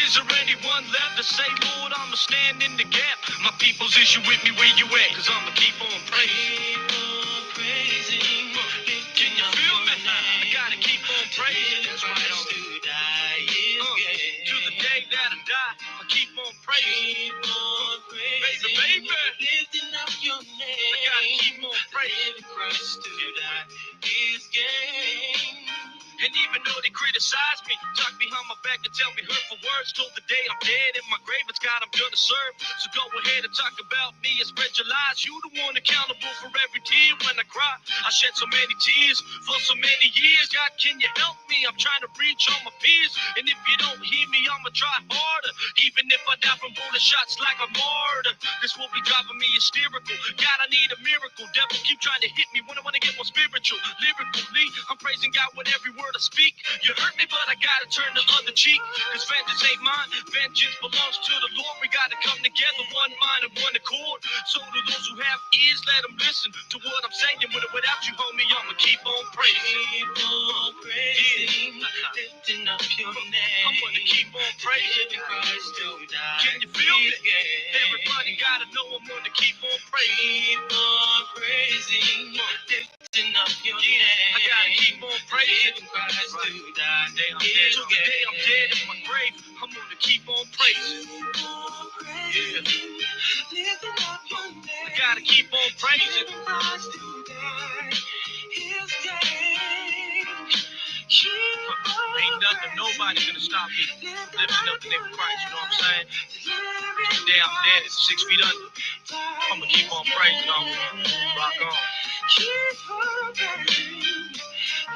Is there anyone left to say, Lord, I'ma stand in the gap? My peoples, is you with me where you at? Cause I'ma keep on praising. Can you feel me? I gotta keep on praising. That's right. To the day that I die, I keep on praising. Baby, lifting up your name. I gotta keep on praising. Christ to die is gain. And even though they criticize me, talk behind my back and tell me hurtful words, till the day I'm dead in my grave, it's God I'm gonna serve. So go ahead and talk about me and spread your lies. You the one accountable for every tear when I cry. I shed so many tears for so many years. God, can you help me? I'm trying to reach all my peers. And if you don't hear me, I'ma try harder. Even if I die from bullet shots like a martyr, this will be driving me hysterical. God, I need a miracle. Devil keep trying to hit me when I wanna get more spiritual. Lyrically, I'm praising God with every word I speak. You hurt me, but I gotta turn the other cheek. Cause vengeance ain't mine, vengeance belongs to the Lord. We gotta come together, one mind and one accord. So to those who have ears, let them listen to what I'm saying. Without you, homie, I'ma keep on praising. Keep on praising, lifting up your name. I'm gonna keep on praising. Christ to die. Can you feel me? Everybody gotta know I'm gonna keep on praising. Keep on praising, lifting up your name. I gotta keep on praising. Christ to die. Till the day I'm dead in my grave, I'm gonna keep on praising. Yeah. Lifting up your name. I gotta keep on praising. Christ to die is gain. Ain't nothing, nobody gonna stop me living up the name of Christ, you know what I'm saying? Today I'm dead, it's 6 feet under. I'ma keep on praising, rock on. Keep on praising,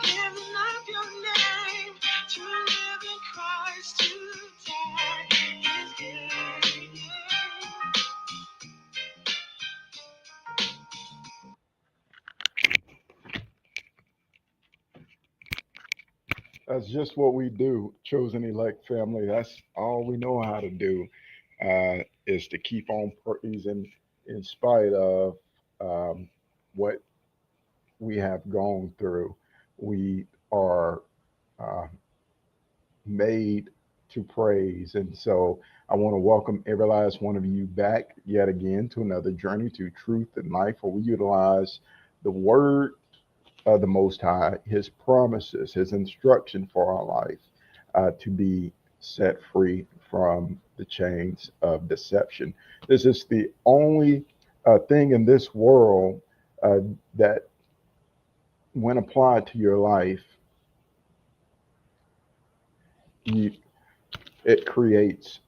living up your name, to live in Christ, to die is gain. That's just what we do, chosen elect family. That's all we know how to do, is to keep on praising in spite of what we have gone through. We are uh, made to praise. And so I want to welcome every last one of you back yet again to another journey to truth and life, where we utilize the word of the Most High, His promises, His instruction for our life, to be set free from the chains of deception. This is the only thing in this world that, when applied to your life, you, it creates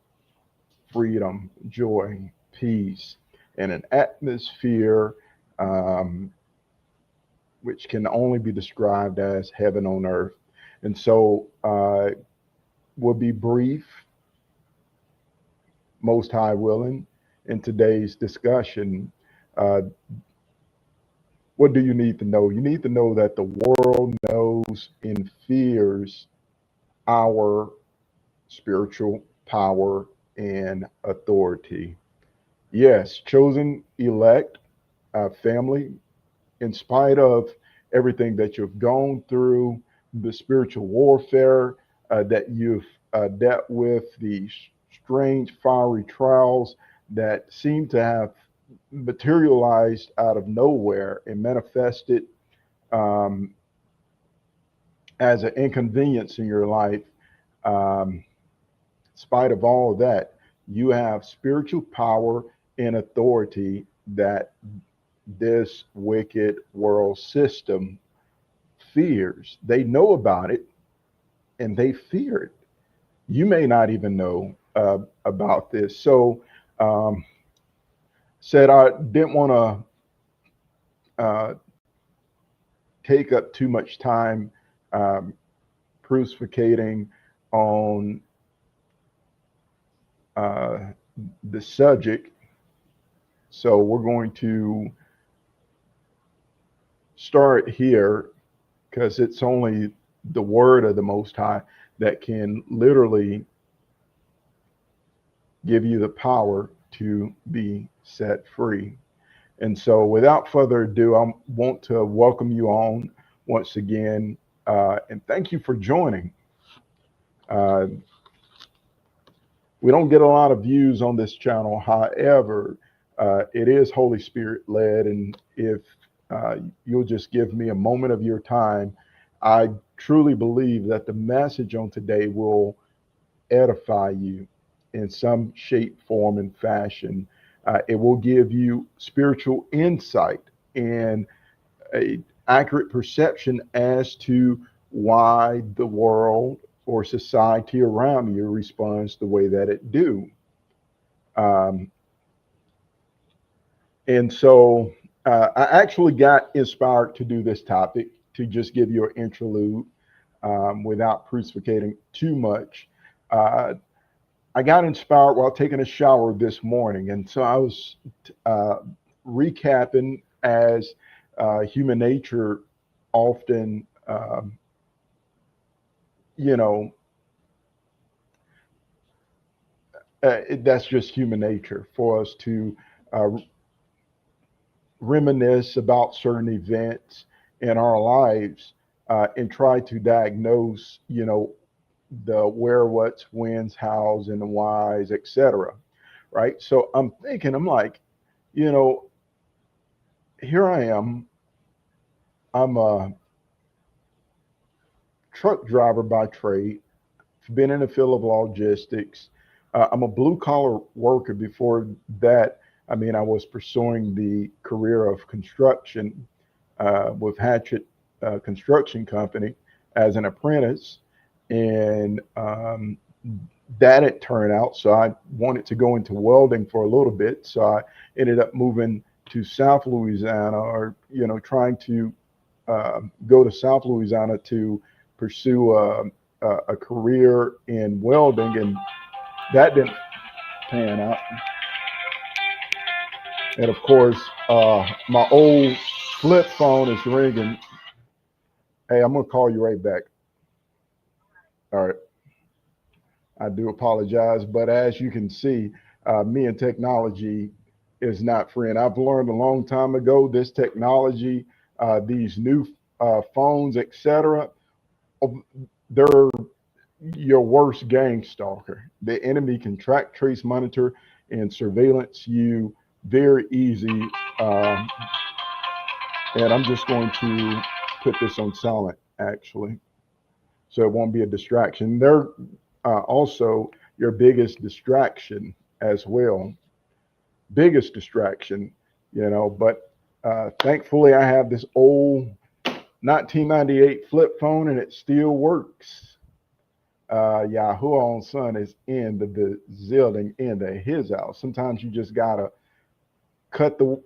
freedom, joy, peace, and an atmosphere um, which can only be described as heaven on earth. And so we'll be brief, most high willing, in today's discussion. Uh, what do you need to know? You need to know that the world knows and fears our spiritual power and authority. Yes, chosen elect family, in spite of everything that you've gone through, the spiritual warfare that you've dealt with, the strange, fiery trials that seem to have materialized out of nowhere and manifested um, as an inconvenience in your life. In spite of all of that, you have spiritual power and authority that this wicked world system fears. They know about it and they fear it. You may not even know about this. So, said I didn't want to take up too much time um, crucificating on uh, the subject. So, we're going to start here because it's only the word of the Most High that can literally give you the power to be set free. And so, without further ado, I want to welcome you on once again, and thank you for joining. Uh, We don't get a lot of views on this channel. However, it is Holy Spirit led. And if you'll just give me a moment of your time, I truly believe that the message on today will edify you in some shape, form, and fashion. It will give you spiritual insight and a accurate perception as to why the world or society around you responds the way that it do. Um, and so I actually got inspired to do this topic to just give you an interlude without crucificating too much. Uh, I got inspired while taking a shower this morning, and so I was uh, recapping as human nature often, you know, that's just human nature for us to uh, reminisce about certain events in our lives and try to diagnose, the where, what's, when's, how's, and the why's, etc. Right? So I'm thinking, I'm like, you know, here I am. I'm a truck driver by trade. Been in the field of logistics. I'm a blue collar worker. Before that, I mean, I was pursuing the career of construction with Hatchet Construction Company as an apprentice, and that didn't turn out. So I wanted to go into welding for a little bit. So I ended up moving to South Louisiana, or trying to go to South Louisiana to pursue a career in welding, and that didn't pan out. And of course, my old flip phone is ringing. Hey, I'm gonna call you right back. All right. I do apologize, but as you can see, me and technology is not friend. I've learned a long time ago this technology, these new phones, etc. They're your worst gang stalker. The enemy can track, trace, monitor, and surveillance you very easy. Um, and I'm just going to put this on silent, actually, so it won't be a distraction. They're also your biggest distraction as well. Biggest distraction, but thankfully I have this old 1998 flip phone and it still works. Yahoo on Son is in the zilling into his house. Sometimes you just gotta cut the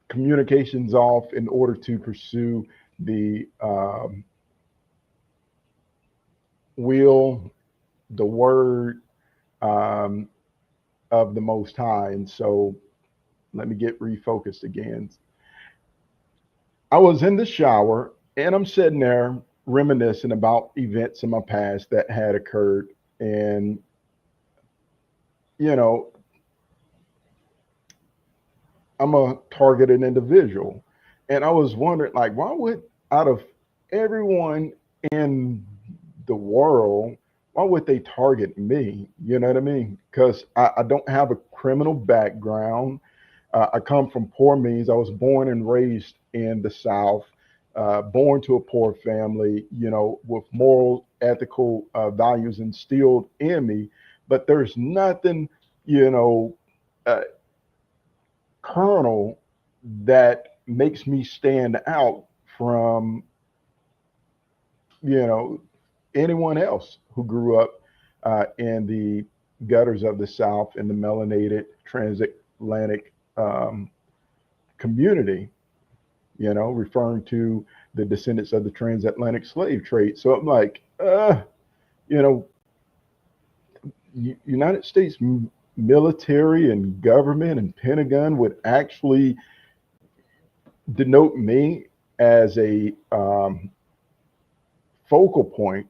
communications off in order to pursue the will, the word um, of the Most High. And so let me get refocused again. I was in the shower and I'm sitting there reminiscing about events in my past that had occurred. And, you know, I'm a targeted individual. And I was wondering, like, why would, out of everyone in the world, why would they target me? You know what I mean? Because I don't have a criminal background. I come from poor means. I was born and raised in the South, born to a poor family, with moral, ethical values instilled in me. But there's nothing, uh, kernel that makes me stand out from, you know, anyone else who grew up in the gutters of the South in the melanated transatlantic community, referring to the descendants of the transatlantic slave trade. So I'm like, you know, United States military and government and Pentagon would actually denote me as a focal point.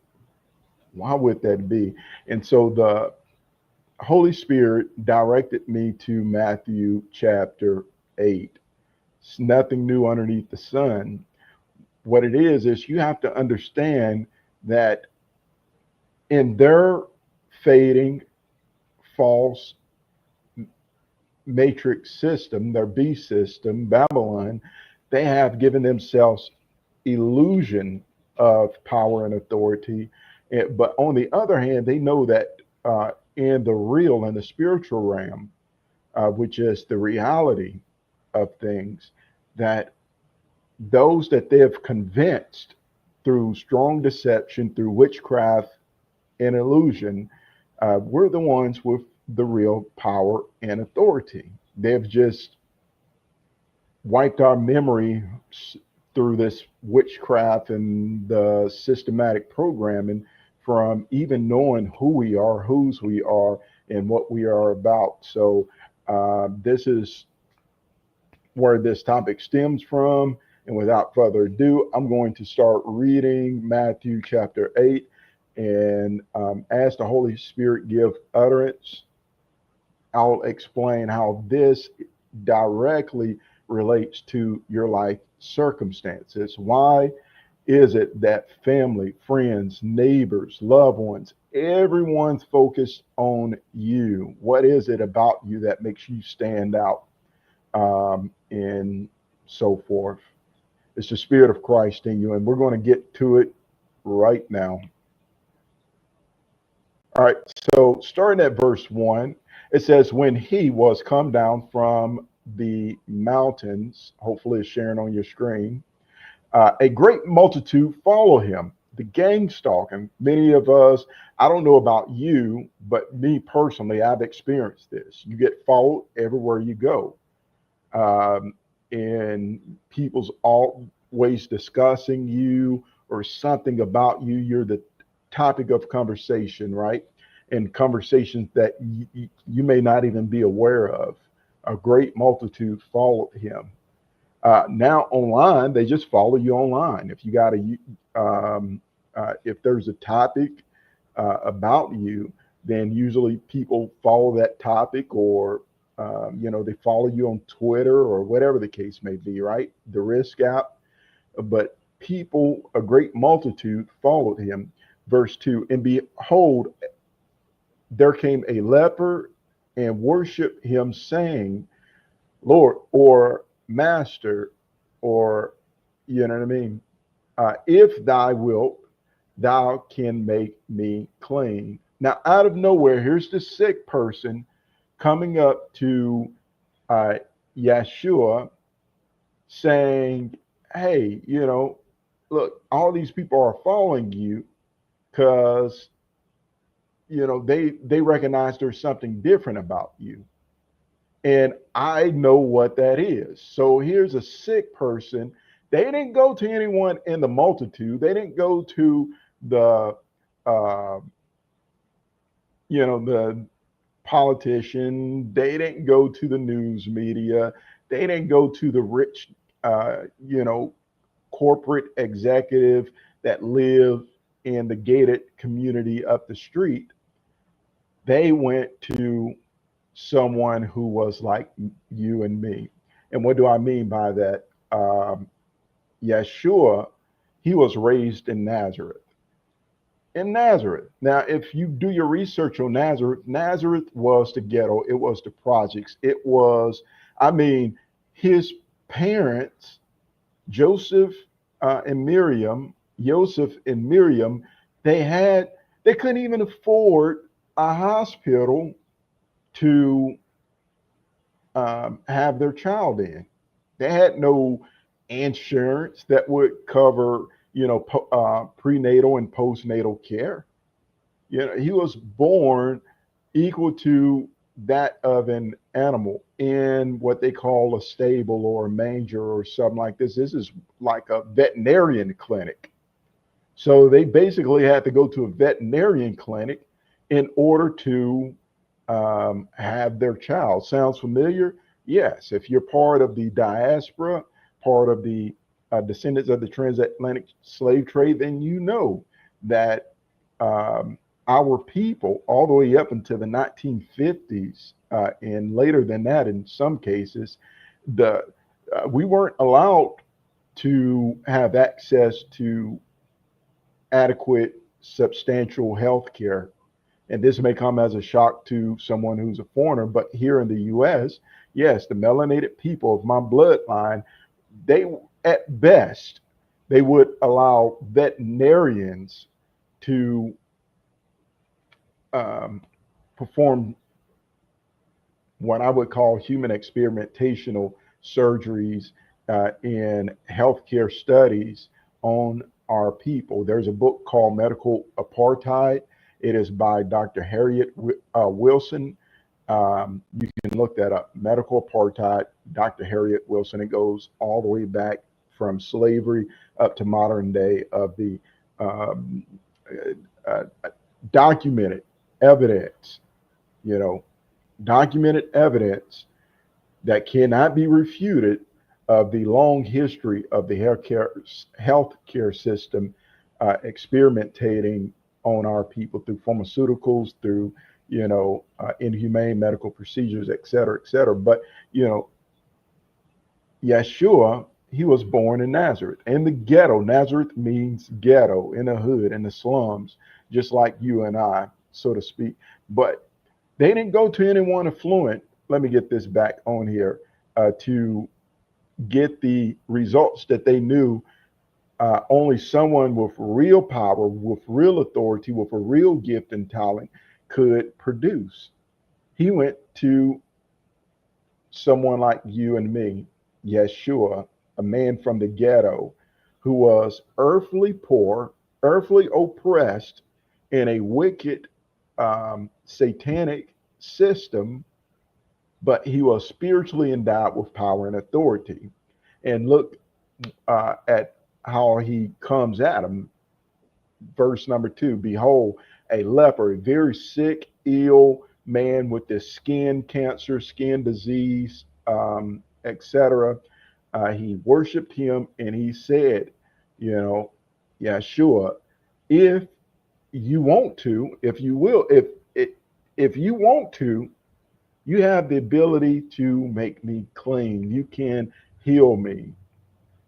Why would that be? And so the Holy Spirit directed me to Matthew chapter 8. It's nothing new underneath the sun. What it is you have to understand that in their fading false matrix system, their beast system, Babylon, they have given themselves illusion of power and authority. But on the other hand, they know that in the real and the spiritual realm, which is the reality of things, that those that they have convinced through strong deception, through witchcraft and illusion, we're the ones with the real power and authority. They've just wiped our memory through this witchcraft and the systematic programming from even knowing who we are, whose we are, and what we are about. So this is where this topic stems from. And without further ado, I'm going to start reading Matthew chapter 8. And as the Holy Spirit give utterance, I'll explain how this directly relates to your life circumstances. Why is it that family, friends, neighbors, loved ones, everyone's focused on you? What is it about you that makes you stand out, and so forth? It's the Spirit of Christ in you, and we're going to get to it right now. All right, so starting at verse 1, it says, when he was come down from the mountains, hopefully it's sharing on your screen, a great multitude followed him, the gang stalking. Many of us, I don't know about you, but me personally, I've experienced this. You get followed everywhere you go. And people's always discussing you or something about you. You're the topic of conversation, right? And conversations that you may not even be aware of. A great multitude followed him. Now online, they just follow you online. If you got if there's a topic about you, then usually people follow that topic, or they follow you on Twitter or whatever the case may be, right? The Risk app. But people, a great multitude followed him. Verse 2, and behold, there came a leper and worshiped him, saying, Lord, or Master, or, you know what I mean? If thou wilt, thou can make me clean. Now, out of nowhere, here's the sick person coming up to Yeshua saying, hey, look, all these people are following you because, they recognize there's something different about you. And I know what that is. So here's a sick person. They didn't go to anyone in the multitude. They didn't go to the, the politician. They didn't go to the news media. They didn't go to the rich, corporate executive that live in the gated community up the street. They went to someone who was like you and me. And what do I mean by that? Yeshua, he was raised in Nazareth. In Nazareth. Now, if you do your research on Nazareth, Nazareth was the ghetto. It was the projects. It was, his parents, Joseph and Miriam, they couldn't even afford a hospital to have their child in. They had no insurance that would cover, prenatal and postnatal care. He was born equal to that of an animal in what they call a stable or a manger or something like this. This is like a veterinarian clinic. So they basically had to go to a veterinarian clinic in order to have their child. Sounds familiar? Yes. If you're part of the diaspora, part of the descendants of the transatlantic slave trade, then you know that our people, all the way up until the 1950s, and later than that in some cases, we weren't allowed to have access to adequate, substantial health care. And this may come as a shock to someone who's a foreigner, but here in the US, yes, the melanated people of my bloodline, they, at best, they would allow veterinarians to um, perform what I would call human experimentational surgeries in healthcare studies on our people. There's a book called Medical Apartheid. It is by Dr. Harriet Wilson. You can look that up. Medical Apartheid, Dr. Harriet Wilson. It goes all the way back from slavery up to modern day of the um, uh, documented evidence, you know, documented evidence that cannot be refuted of the long history of the healthcare system experimentating on our people through pharmaceuticals, through inhumane medical procedures, et cetera, et cetera. But Yeshua, he was born in Nazareth, in the ghetto. Nazareth means ghetto, in the hood, in the slums, just like you and I, so to speak. But they didn't go to anyone affluent. Let me get this back on here to get the results that they knew only someone with real power, with real authority, with a real gift and talent could produce. He went to someone like you and me, Yeshua, a man from the ghetto who was earthly poor, earthly oppressed in a wicked, satanic system, but he was spiritually endowed with power and authority. And look at how he comes at him. Verse number 2, behold, a leper, a very sick, ill man with this skin cancer, skin disease, etc. He worshiped him and he said, Yeshua, if you want to, if you will, if you want to, you have the ability to make me clean. You can heal me.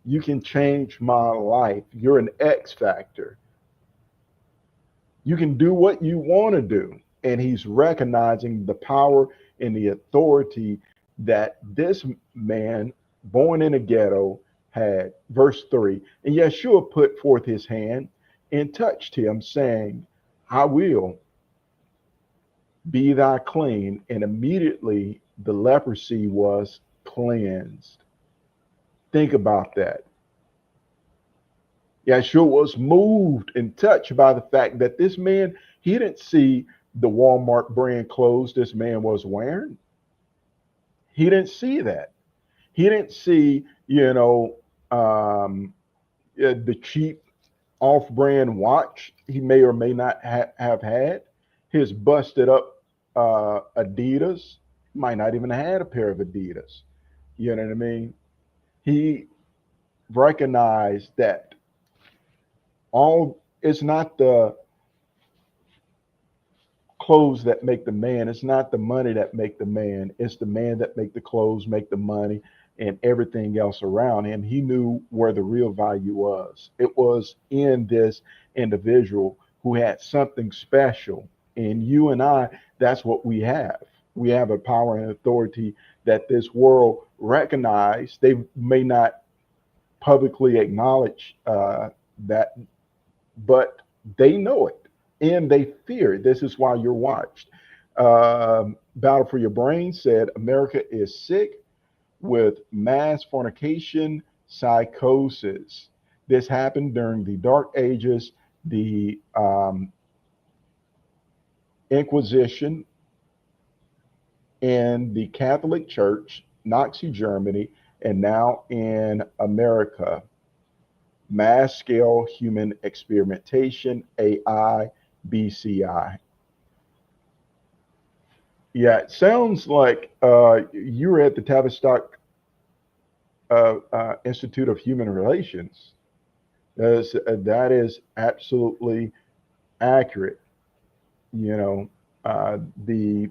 You can change my life. You're an X factor. You can do what you want to do. And he's recognizing the power and the authority that this man born in a ghetto had. Verse 3, and Yeshua put forth his hand and touched him, saying, I will be thy clean. And immediately the leprosy was cleansed. Think about that. Yeshua was moved and touched by the fact that this man, he didn't see the Walmart brand clothes this man was wearing. He didn't see that. He didn't see, the cheap off-brand watch he may or may not have had. His busted up Adidas. Might not even have had a pair of Adidas. You know what I mean? He recognized that all it's not the clothes that make the man, it's not the money that make the man, it's the man that make the clothes, make the money, and everything else around him. He knew where the real value was. It was in this individual who had something special. And you and I, that's what we have. We have a power and authority that this world recognizes. They may not publicly acknowledge that, but they know it and they fear it. This is why you're watched. Battle for Your Brain said America is sick with mass fornication psychosis. This happened during the Dark Ages, the Inquisition, in the Catholic Church, Nazi Germany, and now in America. Mass scale human experimentation, AI, BCI. Yeah, it sounds like you were at the Tavistock Institute of Human Relations. That is absolutely accurate. The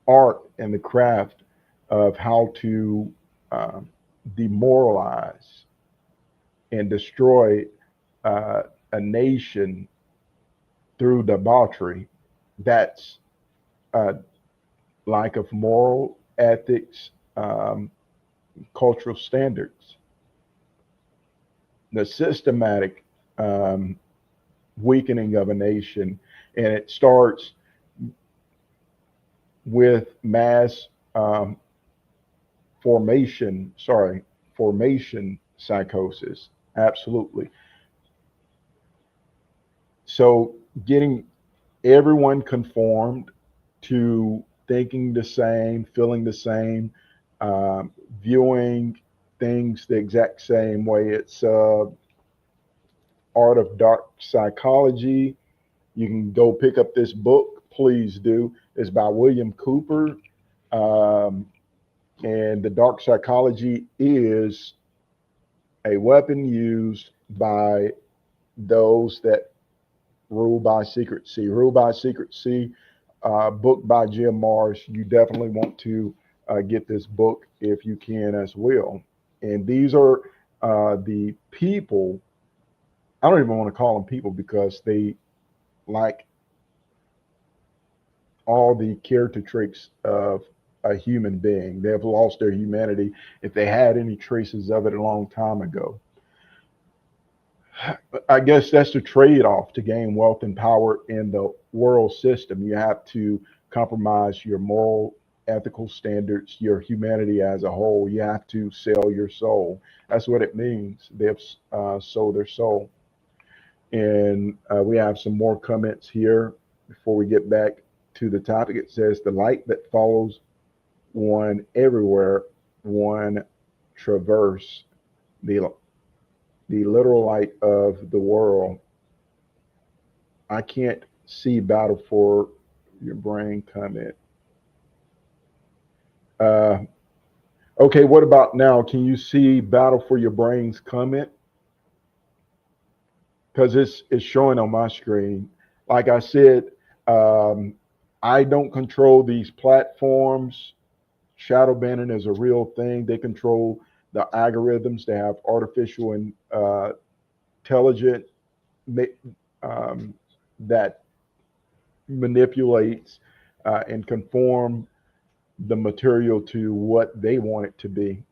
art and the craft of how to demoralize and destroy a nation through debauchery That's lack of moral ethics, cultural standards, the systematic um, weakening of a nation, and it starts with mass formation. Sorry, formation psychosis. Absolutely. So getting everyone conformed to thinking the same, feeling the same, um, viewing things the exact same way. It's art of dark psychology. You can go pick up this book. Please do. It's by William Cooper. Um, and the dark psychology is a weapon used by those that rule by secrecy. Rule by secrecy, book by Jim Marrs. You definitely want to get this book if you can as well. And these are the people. I don't even want to call them people because they like all the character traits of a human being. They have lost their humanity if they had any traces of it a long time ago. I guess that's the trade off to gain wealth and power in the world system. You have to compromise your moral, ethical standards, your humanity as a whole. You have to sell your soul. That's what it means. They've sold their soul. And we have some more comments here before we get back to the topic. It says, the light that follows one everywhere, one traverse, the, the literal light of the world. I can't see battle for your brain comment. Uh, okay, what about now? Can you see battle for your brains comment? Because it's showing on my screen. Like I said, um, I don't control these platforms. Shadow banning is a real thing. They control the algorithms. They have artificial and intelligent um, that manipulates and conform the material to what they want it to be.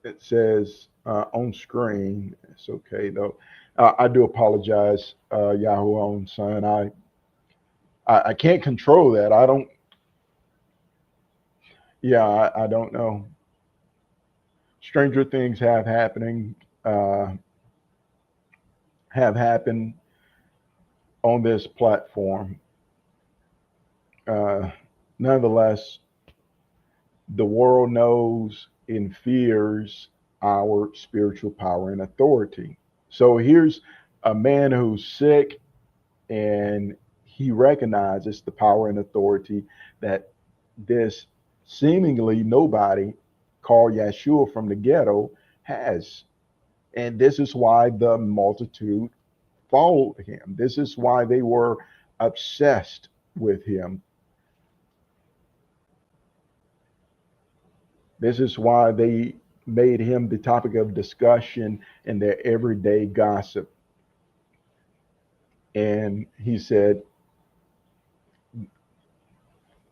It says on screen. It's okay though. I do apologize, Yahoo own son. I can't control that. I don't. Yeah, I don't know. Stranger things uh, have happened on this platform. Uh, Nonetheless, the world knows and fears our spiritual power and authority. So here's a man who's sick and he recognizes the power and authority that this seemingly nobody called Yeshua from the ghetto has. And this is why the multitude followed him. This is why they were obsessed with him. This is why they made him the topic of discussion in their everyday gossip. And he said,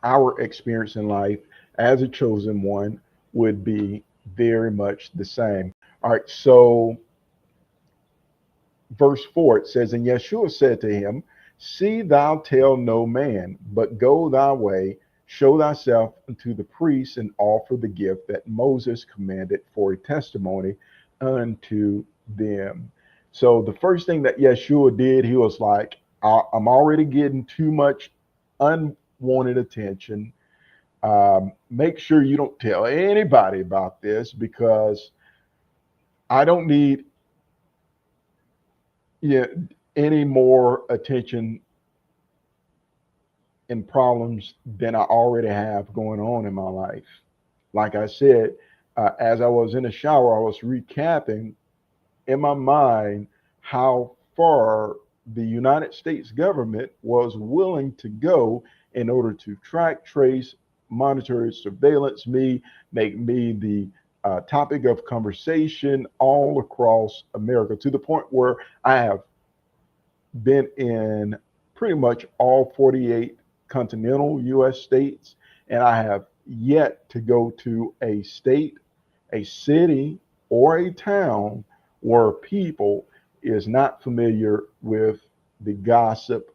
our experience in life as a chosen one would be very much the same. All right, so verse 4 it says, and Yeshua said to him, see thou tell no man, but go thy way, show thyself unto the priests, and offer the gift that Moses commanded for a testimony unto them. So the first thing that Yeshua did, he was like, I'm already getting too much unwanted attention. Make sure you don't tell anybody about this because I don't need yeah, any more attention and problems than I already have going on in my life. Like I said, as I was in the shower, I was recapping in my mind how far the United States government was willing to go in order to track, trace, monitor, surveillance me, make me the topic of conversation all across America, to the point where I have been in pretty much all 48 continental U.S. states, and I have yet to go to a state, a city, or a town where people is not familiar with the gossip,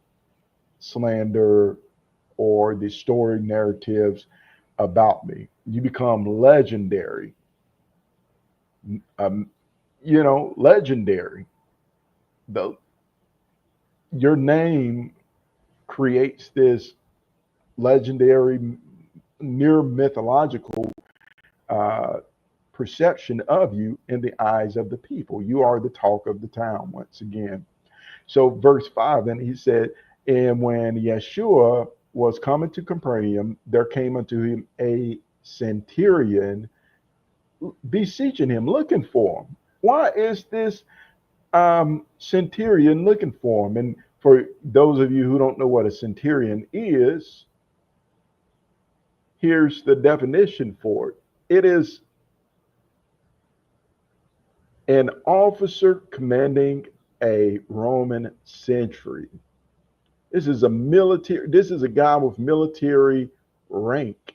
slander, or the story narratives about me. You become legendary. Um, legendary. The Your name creates this legendary, near mythological uh, perception of you in the eyes of the people. You are the talk of the town once again. So, verse 5, and he said, and when Yeshua was coming to Capernaum, there came unto him a centurion beseeching him, looking for him. Why is this centurion looking for him? And for those of you who don't know what a centurion is, here's the definition for it. It is an officer commanding a Roman century. This is a guy with military rank.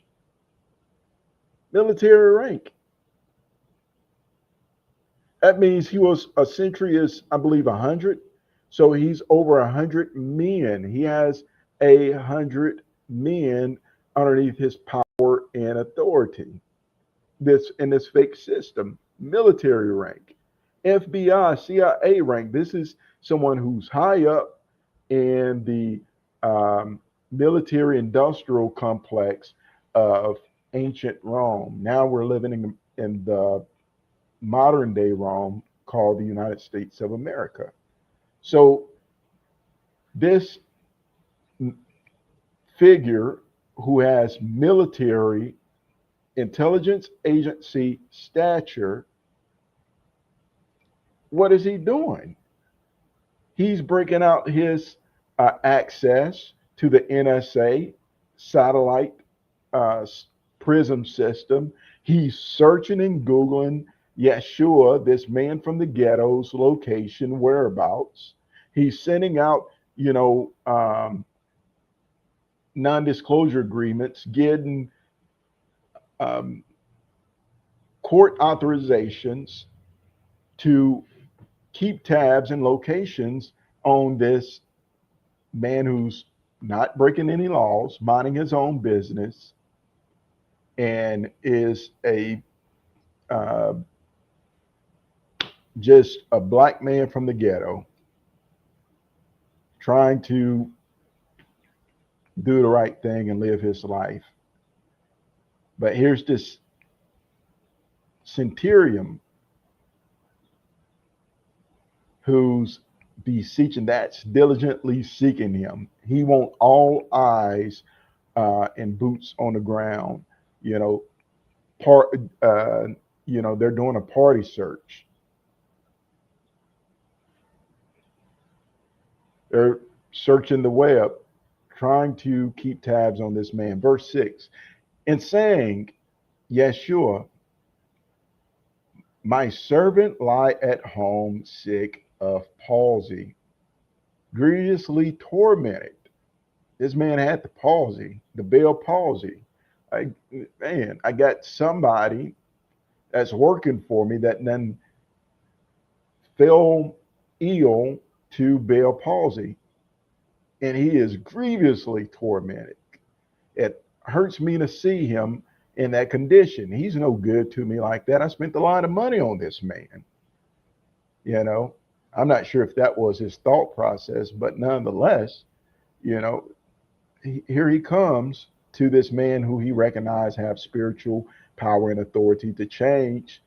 Military rank. That means he was a century is, I believe, 100. So he's over 100 men. He has 100 men underneath his power and authority. This in this fake system, military rank, FBI, CIA rank. This is someone who's high up in the military industrial complex of ancient Rome. Now we're living in the modern day Rome called the United States of America. So this figure who has military intelligence agency stature, what is he doing? He's breaking out his access to the NSA satellite prism system. He's searching and Googling Yeshua, this man from the ghetto's location, whereabouts. He's sending out, non-disclosure agreements, getting court authorizations to keep tabs and locations on this man who's not breaking any laws, minding his own business, and is a just a black man from the ghetto trying to do the right thing and live his life. But here's this centurion who's that's diligently seeking him. He want all eyes and boots on the ground. You know, they're doing a party search. They're searching the web, trying to keep tabs on this man. Verse 6, and saying, Yeshua, my servant lie at home sick of palsy, grievously tormented. This man had the palsy, the Bell palsy. I got somebody that's working for me that then fell ill to Bell palsy, and he is grievously tormented. It hurts me to see him in that condition. He's no good to me like that. I spent a lot of money on this man. I'm not sure if that was his thought process, but nonetheless, here he comes to this man who he recognized have spiritual power and authority to change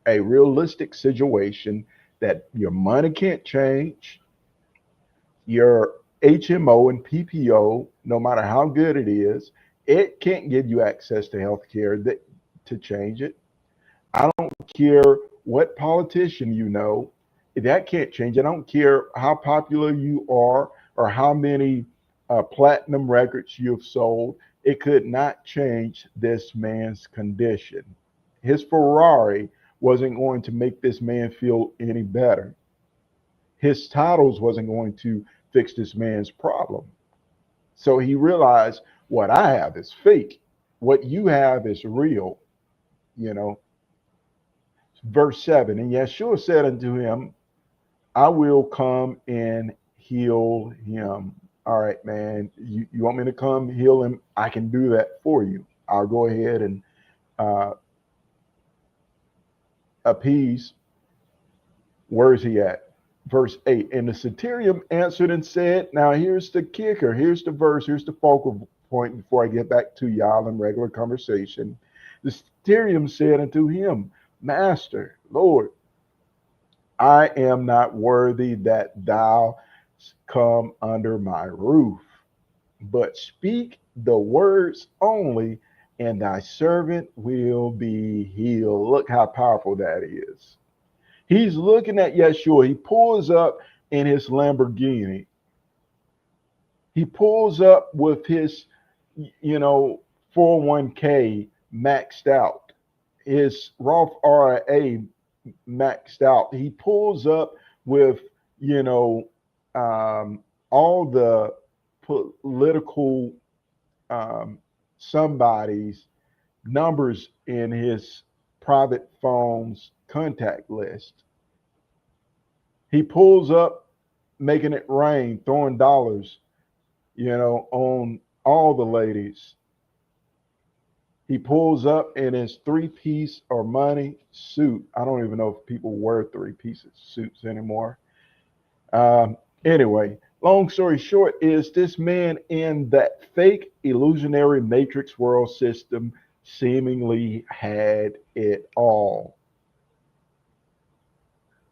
a realistic situation that your money can't change, your HMO and PPO, no matter how good it is, it can't give you access to health care to change it. I don't care what politician that can't change it. I don't care how popular you are or how many platinum records you've sold. It could not change this man's condition. His Ferrari wasn't going to make this man feel any better. His titles wasn't going to fix this man's problem. So he realized what I have is fake. What you have is real, you know. Verse 7, and Yeshua said unto him, I will come and heal him. All right, man, you want me to come heal him? I can do that for you. I'll go ahead and uh, appease. Where's he at? Verse 8, and the centurion answered and said, now here's the kicker, here's the verse, here's the focal point before I get back to y'all in regular conversation. The centurion said unto him, Master, Lord, I am not worthy that thou come under my roof, but speak the words only, and thy servant will be healed. Look how powerful that is. He's looking at Yeshua. He pulls up in his Lamborghini. He pulls up with his, 401k maxed out, his Roth IRA maxed out. He pulls up with, all the political somebody's numbers in his private phone's contact list. He pulls up making it rain, throwing dollars, on all the ladies. He pulls up in his three-piece or money suit. I don't even know if people wear three-piece suits anymore. Anyway, long story short is this man in that fake illusionary matrix world system seemingly had it all.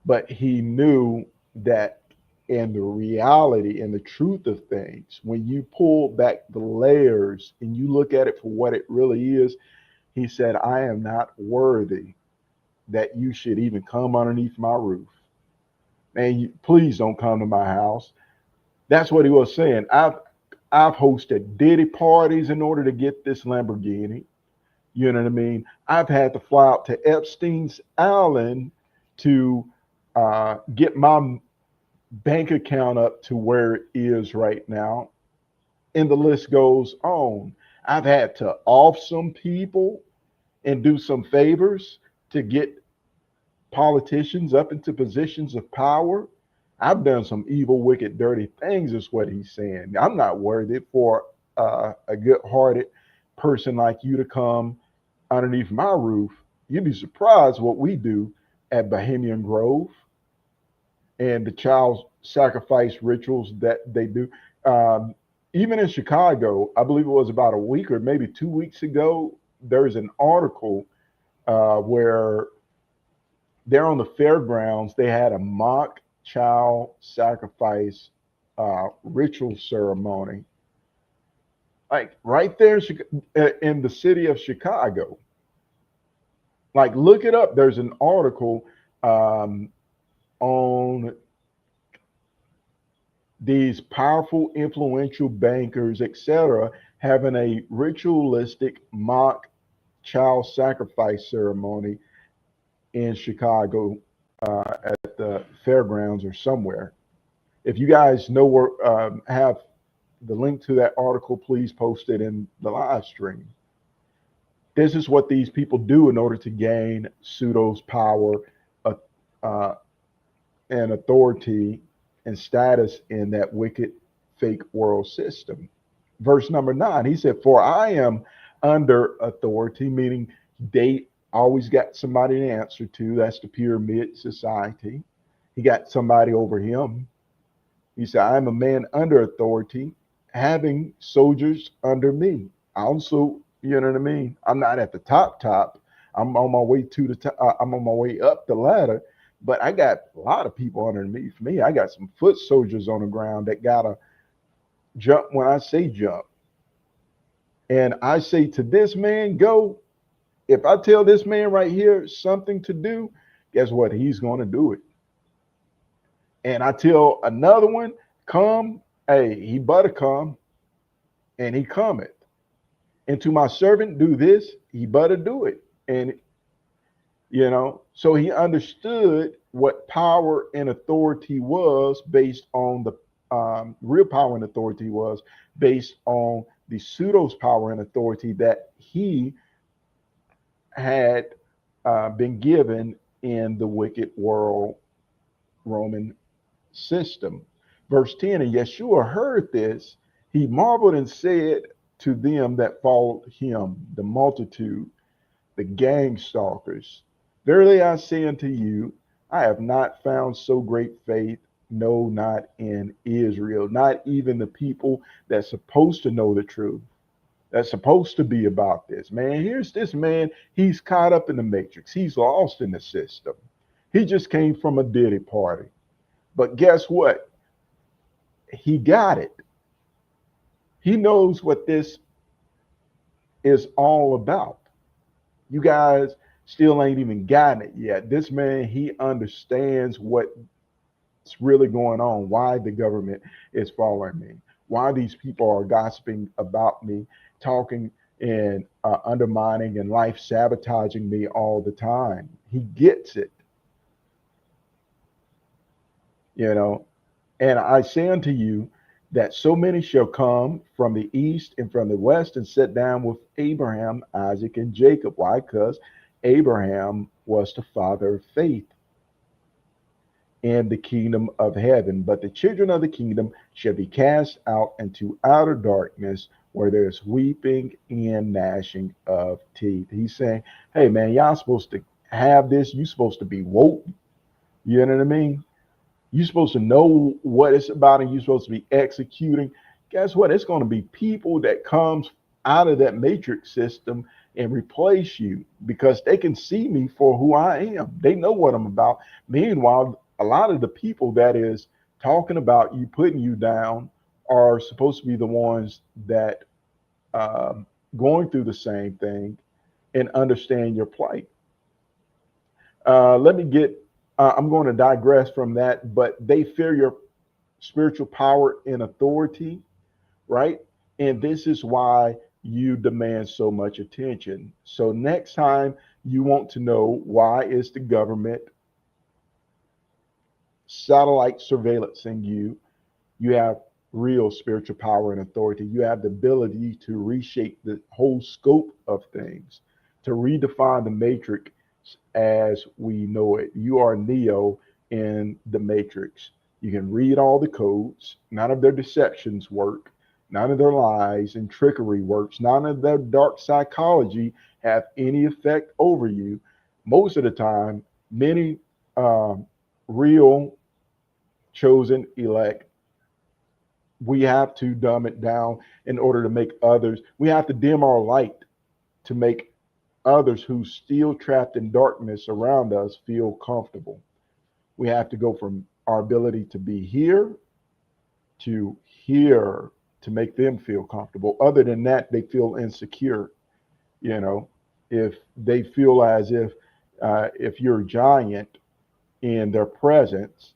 But he knew that in the reality and the truth of things, when you pull back the layers and you look at it for what it really is, he said, I am not worthy that you should even come underneath my roof. Man, please don't come to my house. That's what he was saying. I've hosted Diddy parties in order to get this Lamborghini. You know what I mean? I've had to fly out to Epstein's Island to get my bank account up to where it is right now. And the list goes on. I've had to off some people and do some favors to get politicians up into positions of power. I've done some evil, wicked, dirty things, is what he's saying. I'm not worthy for a good-hearted person like you to come underneath my roof. You'd be surprised what we do at Bohemian Grove and the child sacrifice rituals that they do. Even in Chicago, I believe it was about a week or maybe 2 weeks ago, there's an article where they're on the fairgrounds. They had a mock child sacrifice ritual ceremony, like right there in the city of Chicago. Like, look it up. There's an article on these powerful, influential bankers, etc., having a ritualistic mock child sacrifice ceremony in Chicago at the fairgrounds or somewhere. If you guys know where, have the link to that article, please post it in the live stream. This is what these people do in order to gain pseudo's power and authority and status in that wicked fake world system. Verse number 9, he said, for I am under authority, meaning they always got somebody to answer to. That's the pyramid society. He got somebody over him. He said, I'm a man under authority, having soldiers under me. I also, you know what I mean? I'm not at the top. I'm on my way to the top. I'm on my way up the ladder, but I got a lot of people underneath me. I got some foot soldiers on the ground that gotta jump when I say jump. And I say to this man, go. If I tell this man right here something to do, guess what? He's going to do it. And I tell another one, come, hey, he better come, and he cometh. And to my servant, do this, he better do it. And So he understood what power and authority was based on the real power and authority was based on the pseudos power and authority that he had been given in the wicked world Roman system. Verse 10, and Yeshua heard this, he marveled and said to them that followed him, the multitude, the gang stalkers, verily I say unto you, I have not found so great faith, no, not in Israel, not even the people that's supposed to know the truth, that's supposed to be about this. Man, here's this man, he's caught up in the matrix, he's lost in the system. He just came from a Diddy party. But guess what? He got it. He knows what this is all about. You guys still ain't even gotten it yet. This man, he understands what's really going on, why the government is following me, why these people are gossiping about me, talking and undermining and life sabotaging me all the time. He gets it, you know. And I say unto you that so many shall come from the east and from the west and sit down with Abraham, Isaac, and Jacob. Why? Because Abraham was the father of faith in the kingdom of heaven. But the children of the kingdom shall be cast out into outer darkness where there's weeping and gnashing of teeth. He's saying, hey, man, y'all supposed to have this. You're supposed to be woke. You know what I mean? You're supposed to know what it's about and you're supposed to be executing. Guess what? It's going to be people that comes out of that matrix system and replace you because they can see me for who I am. They know what I'm about. Meanwhile, a lot of the people that is talking about you, putting you down, are supposed to be the ones that going through the same thing and understand your plight. Let me get I'm going to digress from that, but they fear your spiritual power and authority, right? And this is why you demand so much attention. So next time you want to know why is the government satellite surveillancing you, you have real spiritual power and authority. You have the ability to reshape the whole scope of things, to redefine the matrix as we know it. You are Neo in the matrix. You can read all the codes. None of their deceptions work. None of their lies and trickery works. None of their dark psychology have any effect over you. Most of the time, many real chosen elect, we have to dumb it down in order to make others, we have to dim our light to make others who still trapped in darkness around us feel comfortable. We have to go from our ability to be here to here to make them feel comfortable. Other than that, they feel insecure. You know, if they feel as if you're a giant in their presence,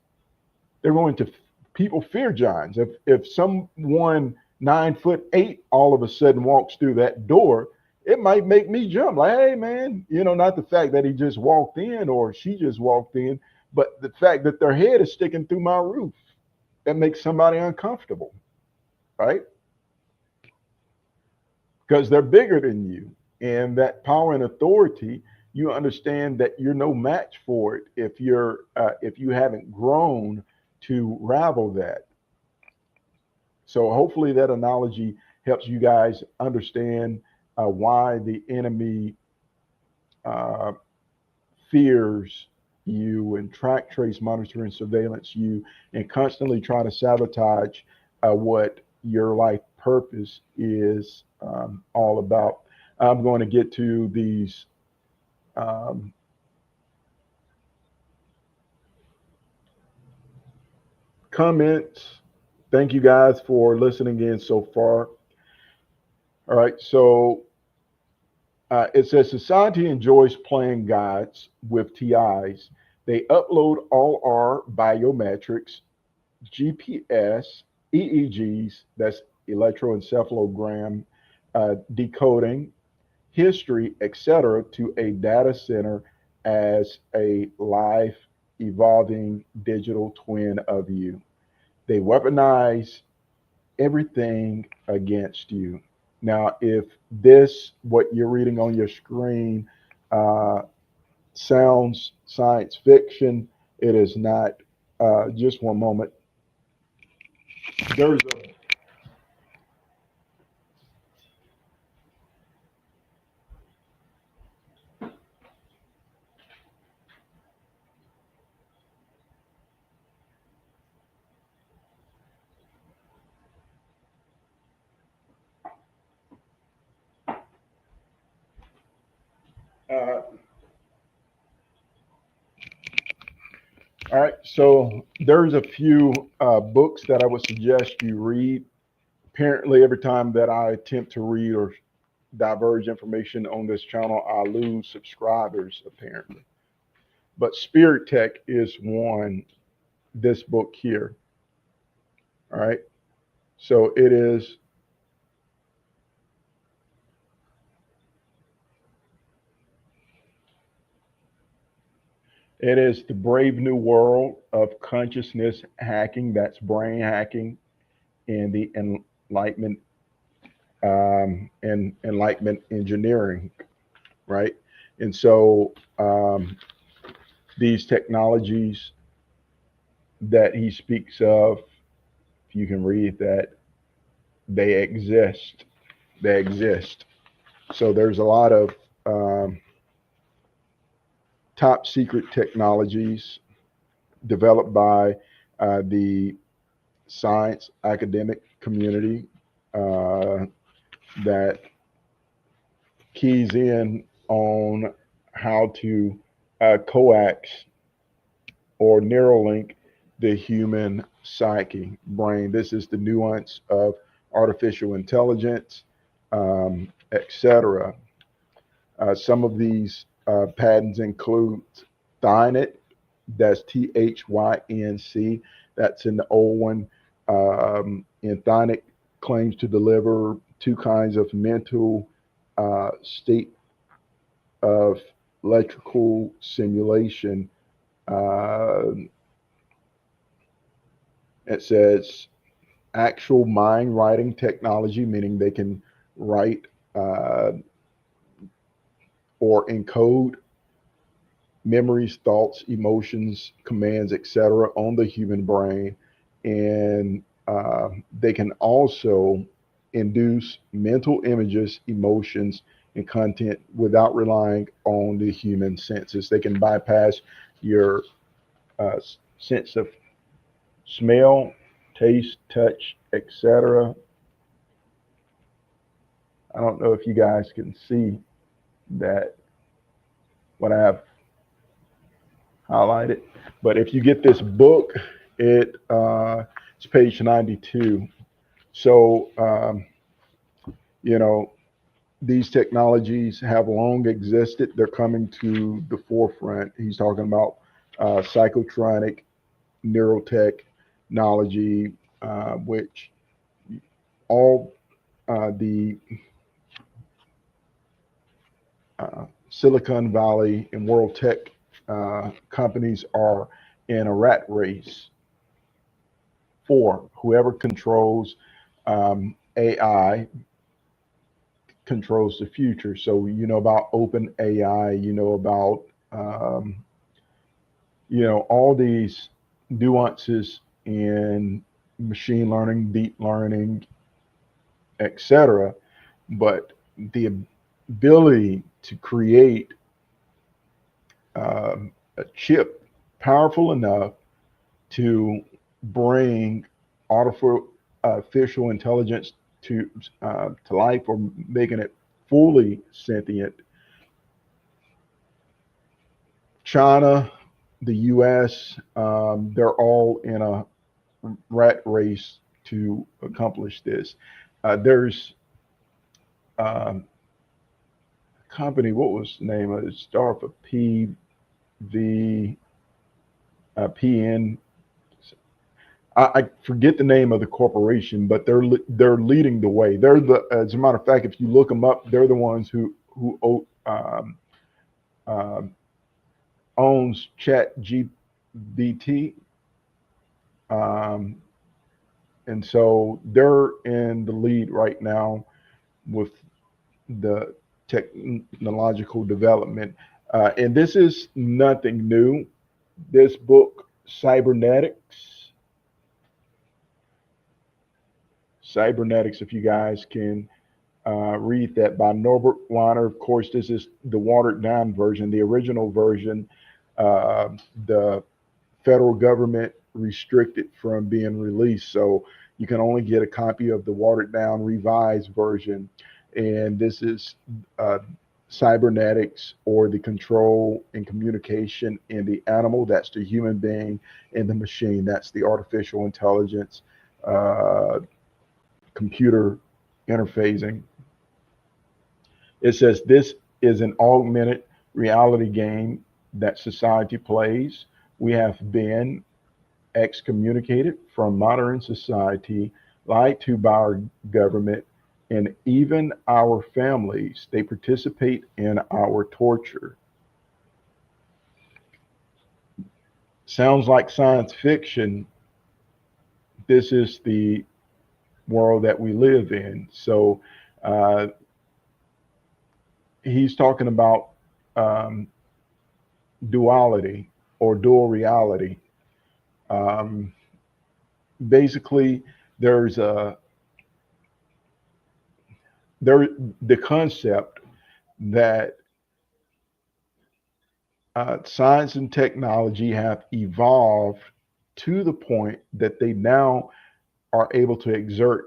they're going to people fear giants. If someone 9'8" all of a sudden walks through that door, it might make me jump. Like, hey man, not the fact that he just walked in or she just walked in, but the fact that their head is sticking through my roof. That makes somebody uncomfortable, right? Because they're bigger than you. And that power and authority, you understand that you're no match for it if you haven't grown to ravel that. So hopefully that analogy helps you guys understand why the enemy uh, fears you and track, trace, monitor, and surveillance you and constantly try to sabotage what your life purpose is all about. I'm going to get to these um, comments. Thank you guys for listening in so far. All right, so it says society enjoys playing gods with TIs. They upload all our biometrics, GPS, EEGs, that's electroencephalogram decoding, history, etc., to a data center as a life evolving digital twin of you. They weaponize everything against you. Now, if this, what you're reading on your screen, uh, sounds science fiction, it is not. Just one moment. There's all right. So there's a few books that I would suggest you read. Apparently, every time that I attempt to read or diverge information on this channel, I lose subscribers, apparently. But Spirit Tech is one, this book here. All right. So it is the brave new world of consciousness hacking. That's brain hacking and the enlightenment engineering, right? And so these technologies that he speaks of, if you can read that, they exist. They exist. So there's a lot of top secret technologies developed by the science academic community uh, that keys in on how to coax or Neuralink the human psyche, brain. This is the nuance of artificial intelligence, etc. Some of these patents include Thynet, that's THYNC, that's in the old one. And Thynet claims to deliver two kinds of mental state of electrical simulation. Uh, It says actual mind writing technology, meaning they can write or encode memories, thoughts, emotions, commands, etc., on the human brain, and they can also induce mental images, emotions, and content without relying on the human senses. They can bypass your sense of smell, taste, touch, etc. I don't know if you guys can see that what I have highlighted, but if you get this book, it's page 92. So you know these technologies have long existed. They're coming to the forefront. He's talking about psychotronic neurotechnology, which all the Silicon Valley and world tech companies are in a rat race for whoever controls AI controls the future. So you know about open AI, you know about all these nuances in machine learning, deep learning, etc. But the ability to create a chip powerful enough to bring artificial intelligence to life, or making it fully sentient. China, the U.S., they're all in a rat race to accomplish this. There's a company. What was the name of it? Start for P V PN. I forget the name of the corporation, but they're leading the way. They're as a matter of fact, if you look them up, they're the ones who owns ChatGPT, um, and so they're in the lead right now with the technological development. And this is nothing new. This book, Cybernetics, if you guys can read that, by Norbert Weiner. Of course, this is the watered down version. The original version, uh, the federal government restricted from being released. So you can only get a copy of the watered down revised version. And this is uh, cybernetics, or the control and communication in the animal. That's the human being, and the machine. That's the artificial intelligence, uh, computer interfacing. It says this is an augmented reality game that society plays. We have been excommunicated from modern society, lied to by our government, and even our families. They participate in our torture. Sounds like science fiction. This is the world that we live in. So uh, he's talking about um, duality, or dual reality. Um, Basically, there's a there the concept that science and technology have evolved to the point that they now are able to exert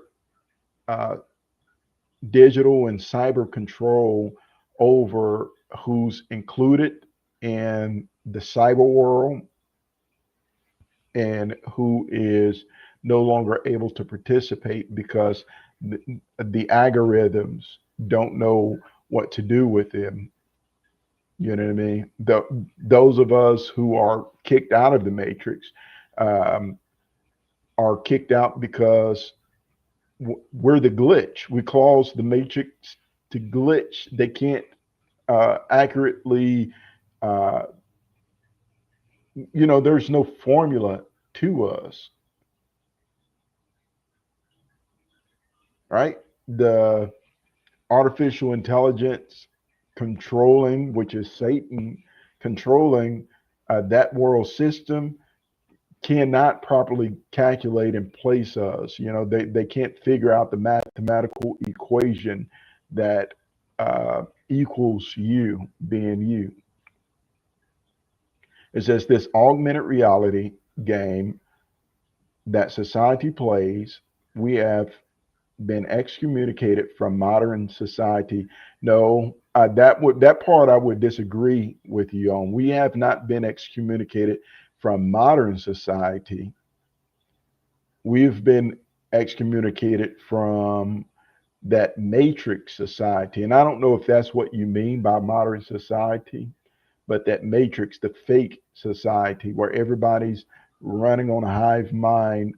uh, digital and cyber control over who's included in the cyber world, and who is no longer able to participate, because the algorithms don't know what to do with them. You know what I mean? Those of us who are kicked out of the matrix um, are kicked out because we're the glitch. We cause the matrix to glitch. They can't accurately, uh, there's no formula to us, right? The artificial intelligence controlling, which is Satan controlling that world system, cannot properly calculate and place us. They can't figure out the mathematical equation that equals you being you. It says this augmented reality game that society plays, we have been excommunicated from modern society. No, that part I would disagree with you on. We have not been excommunicated from modern society. We've been excommunicated from that matrix society. And I don't know if that's what you mean by modern society, but that matrix, the fake society where everybody's running on a hive mind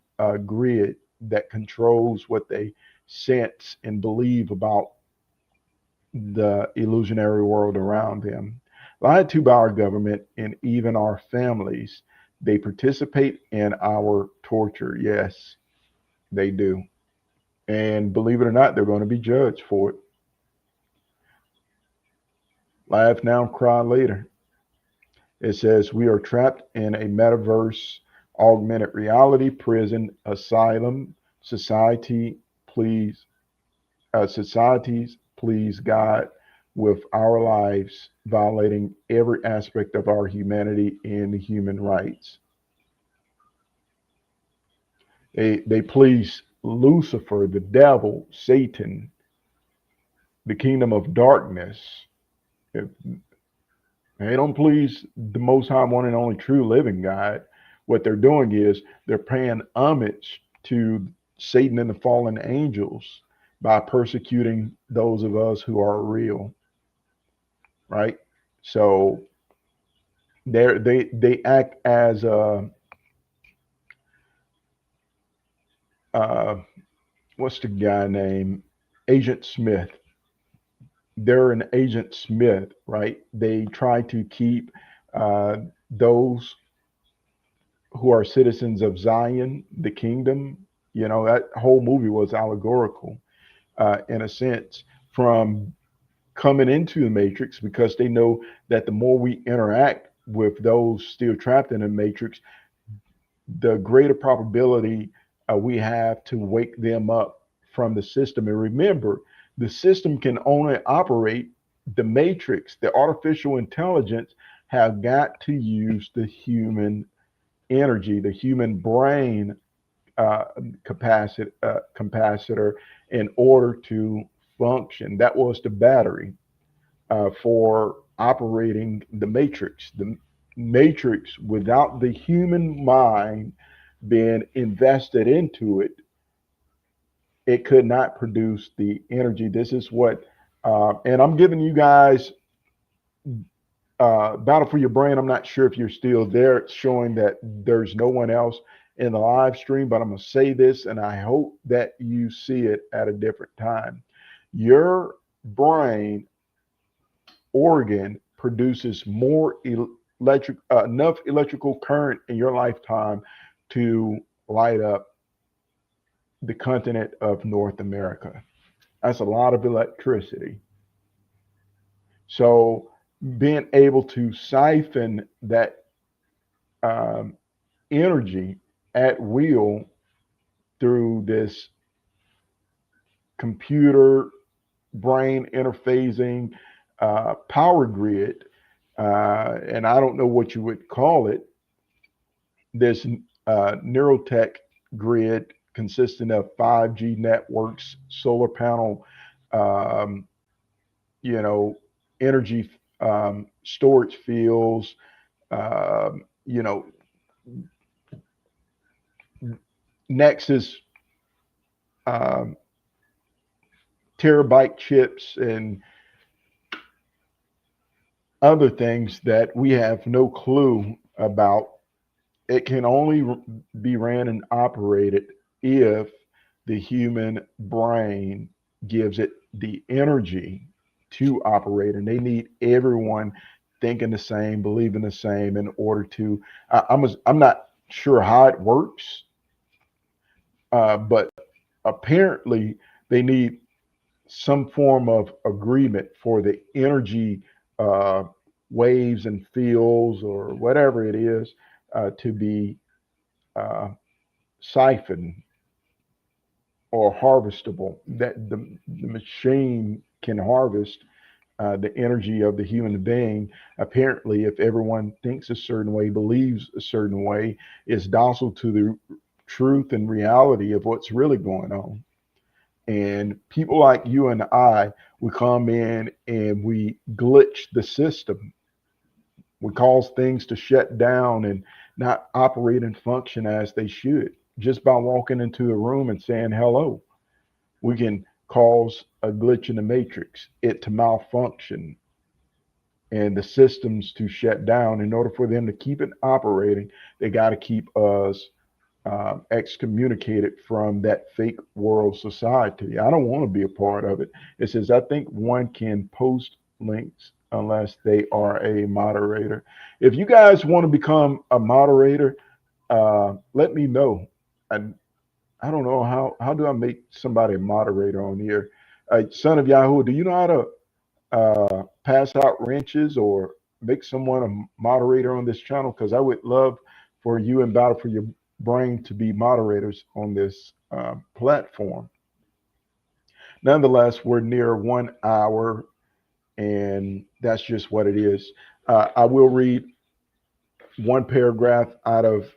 grid that controls what they sense and believe about the illusionary world around them. Lied to by our government and even our families. They participate in our torture. Yes, they do. And believe it or not, they're going to be judged for it. Laugh now, cry later. It says we are trapped in a metaverse, augmented reality, prison, asylum, society, please, societies, please God, with our lives violating every aspect of our humanity and human rights. They please Lucifer, the devil, Satan, the kingdom of darkness. If they don't please the Most High, one and only true living God, what they're doing is they're paying homage to Satan and the fallen angels by persecuting those of us who are real, right? So they act as uh, what's the guy name? Agent Smith. They're an Agent Smith, right? They try to keep Those who are citizens of Zion, the kingdom, that whole movie was allegorical in a sense from coming into the matrix because they know that the more we interact with those still trapped in the matrix, the greater probability we have to wake them up from the system. And remember, the system can only operate the matrix. The artificial intelligence have got to use the human energy, the human brain capacitor in order to function. That was the battery for operating the matrix. The matrix, without the human mind being invested into it, it could not produce the energy. This is what, and I'm giving you guys Battle for Your Brain. I'm not sure if you're still there. It's showing that there's no one else in the live stream, but I'm going to say this, and I hope that you see it at a different time. Your brain organ produces more enough electrical current in your lifetime to light up the continent of North America. That's a lot of electricity. So being able to siphon that um, energy at will through this computer brain interfacing power grid, and I don't know what you would call it, this neurotech grid consisting of 5G networks, solar panel, um, you know, energy storage fields, you know, Nexus um, terabyte chips and other things that we have no clue about. It can only be ran and operated if the human brain gives it the energy to operate. And they need everyone thinking the same, believing the same in order to. I'm not sure how it works, but apparently they need some form of agreement for the energy uh, waves and fields or whatever it is to be uh, siphoned or harvestable. That the machine can harvest the energy of the human being. Apparently, if everyone thinks a certain way, believes a certain way, is docile to the truth and reality of what's really going on. And people like you and I, we come in and we glitch the system. We cause things to shut down and not operate and function as they should just by walking into a room and saying hello. We can cause a glitch in the matrix, it to malfunction, and the systems to shut down. In order for them to keep it operating, they got to keep us excommunicated from that fake world society. I don't want to be a part of it. It says, I think one can post links unless they are a moderator. If you guys want to become a moderator, let me know. I, I don't know how do I make somebody a moderator on here? Son of Yahoo, do you know how to pass out wrenches or make someone a moderator on this channel? Because I would love for you and Battle for Your Brain to be moderators on this platform. Nonetheless, we're near 1 hour, and that's just what it is. I will read one paragraph out of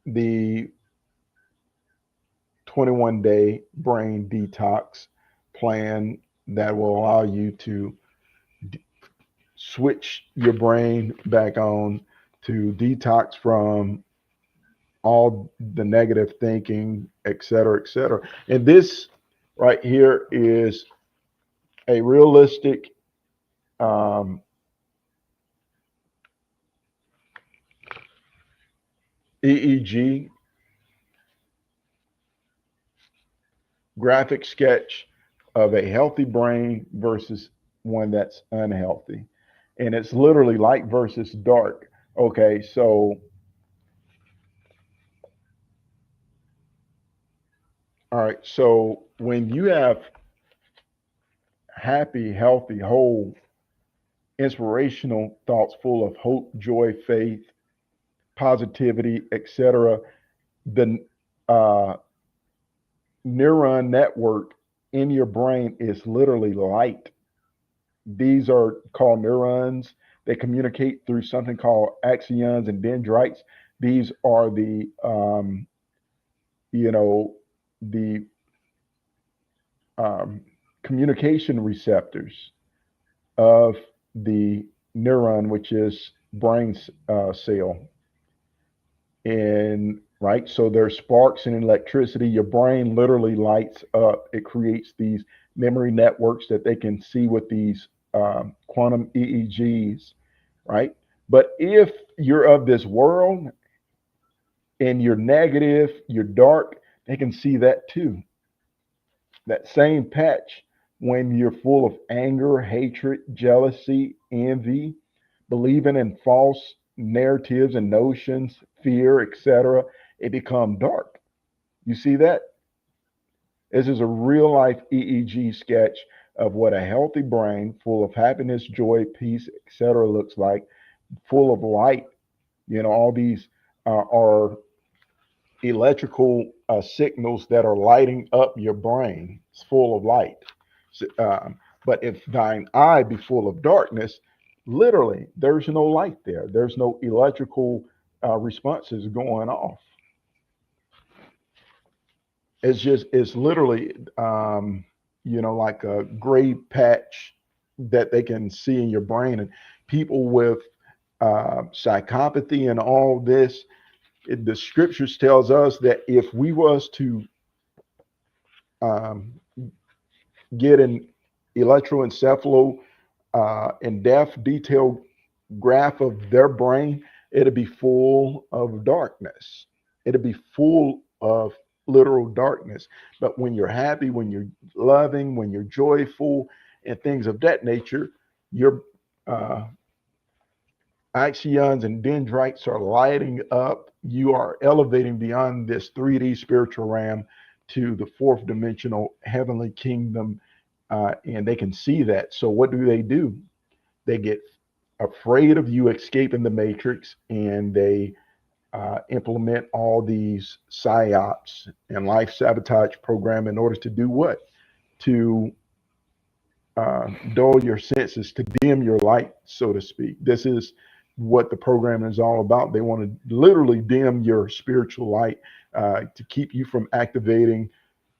the 21-day brain detox plan that will allow you to switch your brain back on, to detox from all the negative thinking, et cetera, et cetera. And this right here is a realistic um, EEG graphic sketch of a healthy brain versus one that's unhealthy. and it's literally light versus dark. Okay, so all right, so when you have happy, healthy, whole, inspirational thoughts full of hope, joy, faith, positivity, etc., the uh, neuron network in your brain is literally light. These are called neurons. They communicate through something called axons and dendrites. These are you know, the um, communication receptors of the neuron, which is brain cell. And right, so there's sparks and electricity. Your brain literally lights up. It creates these memory networks that they can see with these quantum EEGs, right? But if you're of this world and you're negative, you're dark, they can see that too. That same patch when you're full of anger, hatred, jealousy, envy, believing in false narratives and notions, fear, etc., it becomes dark. You see that? This is a real life EEG sketch of what a healthy brain full of happiness, joy, peace, etc. looks like, full of light. All these are electrical signals that are lighting up your brain. It's full of light. So, but if thine eye be full of darkness, literally, there's no light there. There's no electrical responses going off. It's literally, like a gray patch that they can see in your brain. And people with psychopathy and all this, the scriptures tells us that if we was to um, get an electroencephalo in depth, detailed graph of their brain, it'd be full of darkness. It'd be full of literal darkness. But when you're happy, when you're loving, when you're joyful, and things of that nature, your uh, axons and dendrites are lighting up. You are elevating beyond this 3D spiritual realm to the fourth dimensional heavenly kingdom, and they can see that. So what do? They get afraid of you escaping the matrix, and they implement all these psyops and life sabotage program in order to do what? To dull your senses, to dim your light, so to speak. This is what the program is all about. They want to literally dim your spiritual light to keep you from activating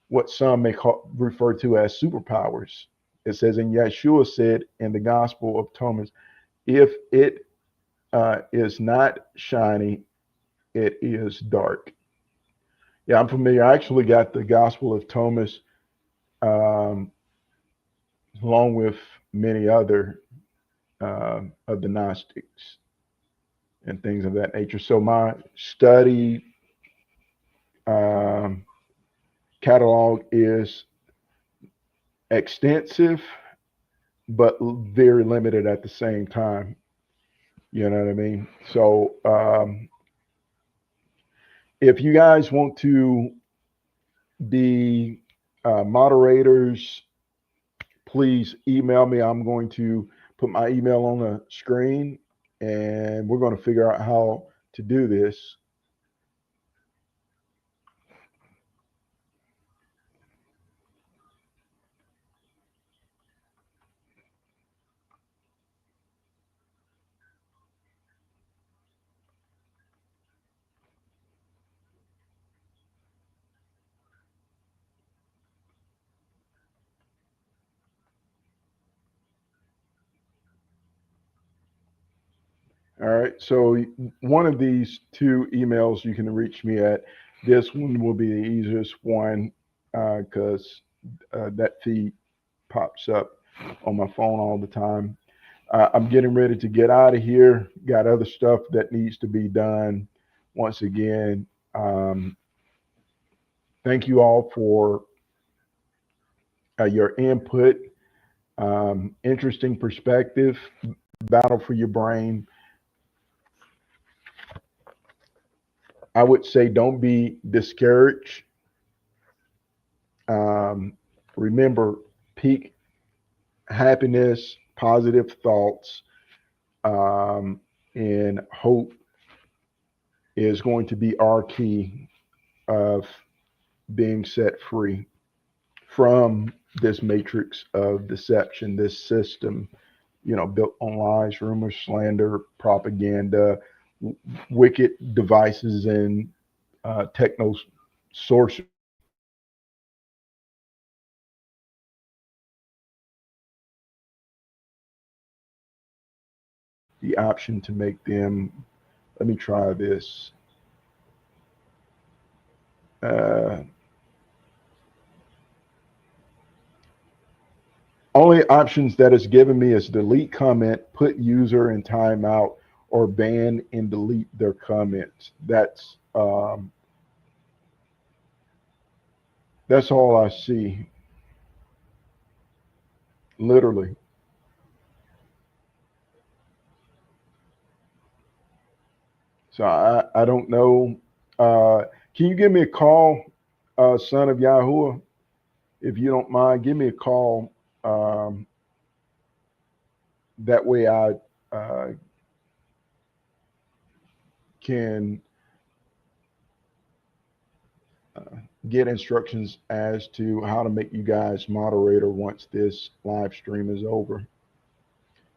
what some may refer to as superpowers. It says, and Yeshua said in the Gospel of Thomas, if it is not shiny, it is dark. Yeah, I'm familiar. I actually got the Gospel of Thomas um, along with many other of the Gnostics and things of that nature. So my study um, catalog is extensive, but very limited at the same time. You know what I mean? So if you guys want to be moderators, please email me. I'm going to put my email on the screen, and we're going to figure out how to do this. All right. So one of these two emails you can reach me at. This one will be the easiest one because that feed pops up on my phone all the time. I'm getting ready to get out of here. Got other stuff that needs to be done. Once again, thank you all for your input. Interesting perspective. battle for your brain. I would say don't be discouraged. Remember, peak happiness, positive thoughts, and hope is going to be our key of being set free from this matrix of deception, this system, built on lies, rumors, slander, propaganda, wicked devices, and techno sources the option to make them. Let me try this. Uh, Only options that it's given me is delete comment, put user in timeout, or ban and delete their comments. That's all I see, literally. So I don't know. Can you give me a call, son of Yahuwah, if you don't mind? Give me a call. Um, that way I uh, can get instructions as to how to make you guys moderator once this live stream is over.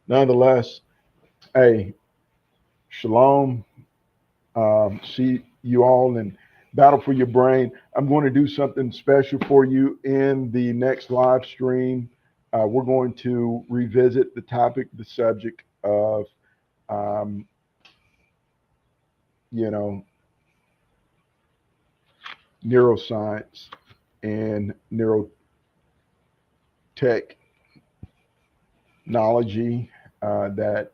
Nonetheless, hey, shalom. See you all in battle for your brain. I'm going to do something special for you in the next live stream. We're going to revisit the topic, the subject of, um, you know, neuroscience and neurotechnology that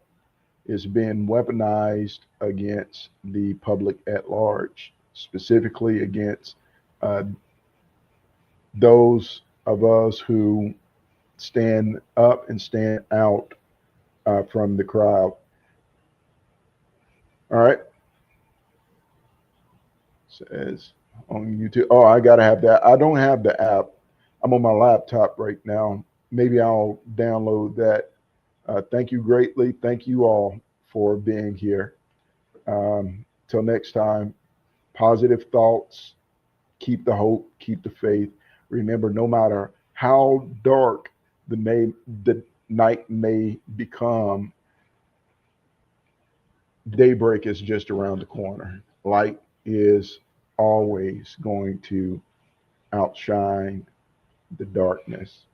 is being weaponized against the public at large, specifically against uh, those of us who stand up and stand out from the crowd. All right. Says on YouTube. Oh, I got to have that. I don't have the app. I'm on my laptop right now. Maybe I'll download that. Thank you greatly. Thank you all for being here. Till next time, positive thoughts, keep the hope, keep the faith. Remember, no matter how dark the night may become, daybreak is just around the corner. Light is always going to outshine the darkness.